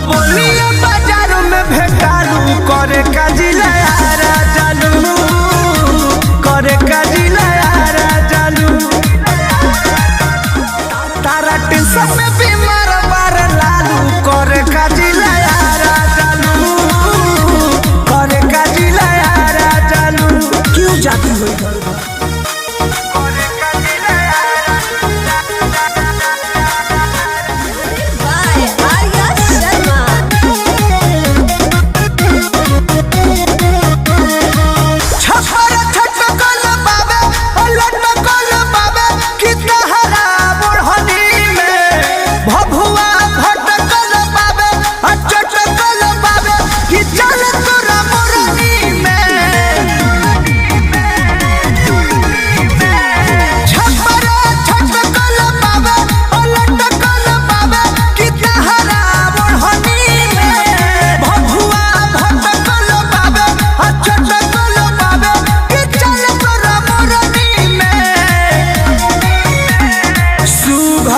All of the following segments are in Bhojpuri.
बोलिए बाजारों में भेटालू करे काजिला यारा जालू करे काजिला यारा जालू तारा टेंशन में बीमार बार लालू करे काजिला यारा जालू करे काजिला यारा जालू क्यों जाती हो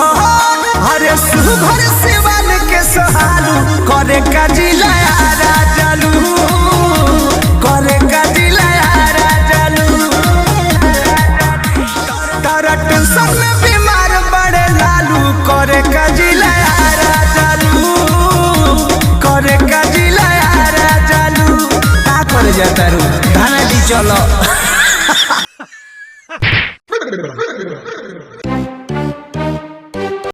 इधर घर सिवान के सहालू करे काजिला यारा जालू करे काजिला यारा जालू तारा टेंशन में बीमार बड़े लालू करे काजिला यारा जालू करे काजिला यारा जालू का करे जाता रू धाना दी चलो